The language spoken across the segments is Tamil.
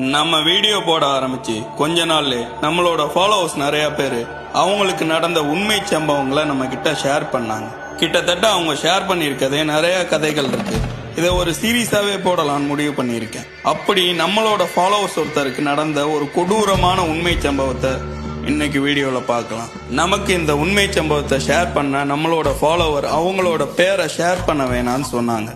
நம்ம வீடியோ போட ஆரம்பிச்சு கொஞ்ச நாள்ல நம்மளோட ஃபாலோவர்ஸ் நிறைய பேரு அவங்களுக்கு நடந்த உண்மை சம்பவங்களை நம்ம கிட்ட ஷேர் பண்ணாங்க. கிட்டத்தட்ட அவங்க ஷேர் பண்ணியிருக்கதே நிறைய கதைகள் இருக்கு. இதை ஒரு சீரீஸாவே போடலான்னு முடிவு பண்ணியிருக்கேன். அப்படி நம்மளோட ஃபாலோவர்ஸ் ஒருத்தருக்கு நடந்த ஒரு கொடூரமான உண்மை சம்பவத்தை இன்னைக்கு வீடியோல பார்க்கலாம். நமக்கு இந்த உண்மை சம்பவத்தை ஷேர் பண்ண நம்மளோட ஃபாலோவர் அவங்களோட பேரை ஷேர் பண்ண வேணான்னு சொன்னாங்க.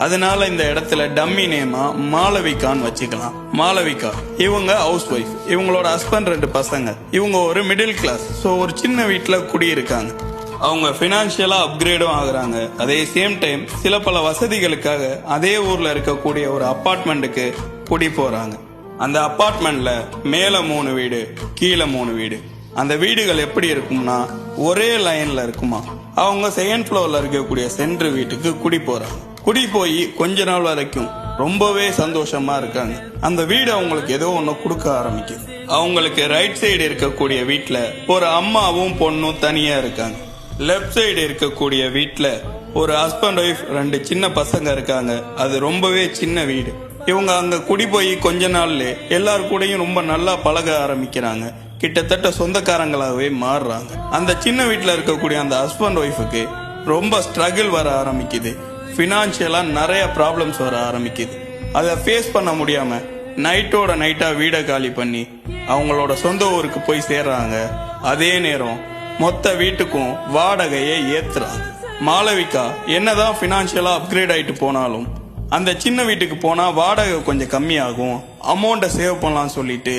அதனால இந்த இடத்துல டம்மி நேமா மாளவிகான்னு வச்சுக்கலாம். மாளவிகா இவங்க ஹவுஸ் ஒய்ஃப். இவங்களோட ஹஸ்பண்ட் 2 பசங்க. இவங்க ஒரு மிடில் கிளாஸ், ஸோ ஒரு சின்ன வீட்டில் குடியிருக்காங்க. அவங்க பினான்சியலா அப்கிரேடும் ஆகுறாங்க. அதே சேம் டைம் சில பல வசதிகளுக்காக அதே ஊர்ல இருக்கக்கூடிய ஒரு அப்பார்ட்மெண்ட்டுக்கு குடி போறாங்க. அந்த அப்பார்ட்மெண்ட்ல மேல 3 வீடு, கீழே 3 வீடு. அந்த வீடுகள் எப்படி இருக்கும்னா ஒரே லைன்ல இருக்குமா. அவங்க செகண்ட் ஃப்ளோர்ல இருக்கக்கூடிய சென்ட்ரு வீட்டுக்கு குடி போறாங்க. குடி போய் கொஞ்ச நாள் வரைக்கும் ரொம்பவே சந்தோஷமா இருக்காங்க. அந்த வீடு அவங்களுக்கு ஏதோ ஒண்ணு கொடுக்க ஆரம்பிக்குது. அவங்களுக்கு ரைட் சைடு இருக்கக்கூடிய வீட்டுல ஒரு அம்மாவும் பொண்ணும் தனியா இருக்காங்க. லெப்ட் சைடு இருக்கக்கூடிய வீட்டுல ஒரு ஹஸ்பண்ட் ஒய்ஃப் 2 சின்ன பசங்க இருக்காங்க. அது ரொம்பவே சின்ன வீடு. இவங்க அங்க குடி போய் கொஞ்ச நாள்ல எல்லாரு கூடயும் ரொம்ப நல்லா பழக ஆரம்பிக்கிறாங்க. கிட்டத்தட்ட சொந்தக்காரங்களாகவே மாறுறாங்க. அந்த சின்ன வீட்டுல இருக்கக்கூடிய அந்த ஹஸ்பண்ட் ஒய்ஃபுக்கு ரொம்ப ஸ்ட்ரகிள் வர ஆரம்பிக்குது. பினான்சியலா நிறைய ப்ராப்ளம்ஸ் வர ஆரம்பிக்குது. அதை ஃபேஸ் பண்ண முடியாம நைட்டோட நைட்டா வீடை காலி பண்ணி அவங்களோட சொந்த ஊருக்கு போய் சேர்றாங்க. அதே நேரம் மொத்த வீட்டுக்கும் வாடகையை ஏத்துறாங்க. மாளவிகா என்னதான் பினான்சியலா அப்கிரேட் ஆயிட்டு போனாலும் அந்த சின்ன வீட்டுக்கு போனா வாடகை கொஞ்சம் கம்மியாகும், அமௌண்ட்டை சேவ் பண்ணலாம்னு சொல்லிட்டு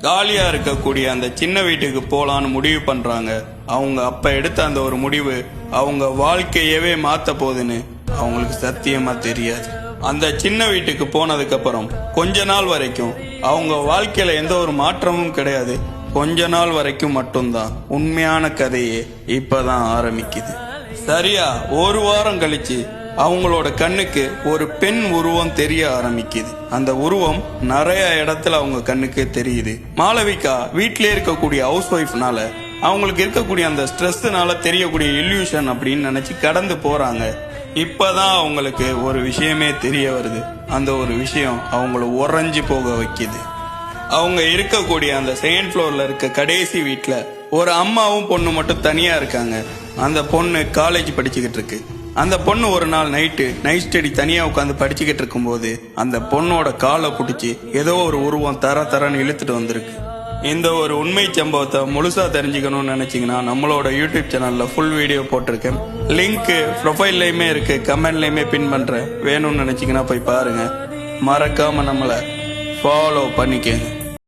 காலியா இருக்கக்கூடிய அந்த சின்ன வீட்டுக்கு போலான்னு முடிவு பண்றாங்க. அவங்க அப்ப எடுத்த அந்த ஒரு முடிவு அவங்க வாழ்க்கையவே மாத்த போகுதுன்னு அவங்களுக்கு சத்தியமா தெரியாது. அந்த சின்ன வீட்டுக்கு போனதுக்கு அப்புறம் கொஞ்ச நாள் வரைக்கும் அவங்க வாழ்க்கையில எந்த ஒரு மாற்றமும் கிடையாது. கொஞ்ச நாள் வரைக்கும் மட்டும்தான். உண்மையான கதையே இப்பதான் ஆரம்பிக்குது. சரியா 1 வாரம் கழிச்சு அவங்களோட கண்ணுக்கு ஒரு பெண் உருவம் தெரிய ஆரம்பிக்குது. அந்த உருவம் நிறைய இடத்துல அவங்க கண்ணுக்கு தெரியுது. மாளவிகா வீட்டிலே இருக்கக்கூடிய ஹவுஸ் ஒய்ஃப்னால அவங்களுக்கு இருக்கக்கூடிய அந்த ஸ்ட்ரெஸ்னால தெரியக்கூடிய இல்யூஷன் அப்படின்னு நினைச்சு கடந்து போறாங்க. இப்பதான் அவங்களுக்கு ஒரு விஷயமே தெரிய வருது. அந்த ஒரு விஷயம் அவங்கள உறைஞ்சு போக வைக்குது. அவங்க இருக்கக்கூடிய அந்த செகண்ட் ஃப்ளோர்ல இருக்க கடைசி வீட்டுல ஒரு அம்மாவும் பொண்ணு மட்டும் தனியா இருக்காங்க. அந்த பொண்ணு காலேஜ் படிச்சுக்கிட்டு இருக்கு. அந்த பொண்ணு ஒரு நாள் நைட் ஸ்டடி தனியா உட்காந்து படிச்சுக்கிட்டு இருக்கும் போது அந்த பொண்ணோட காலை பிடிச்சி ஏதோ ஒரு உருவம் தரன்னு இழுத்துட்டு வந்திருக்கு. இந்த ஒரு உண்மை சம்பவத்தை முழுசா தெரிஞ்சுக்கணும்னு நினைச்சீங்கன்னா நம்மளோட யூடியூப் சேனல்ல ஃபுல் வீடியோ போட்டிருக்கேன். லிங்க் ப்ரொஃபைல்லையுமே இருக்கு, கமெண்ட்லயுமே பின் பண்றேன். வேணும்னு நினைச்சீங்கன்னா போய் பாருங்க. மறக்காம நம்மளை ஃபாலோ பண்ணிக்கங்க.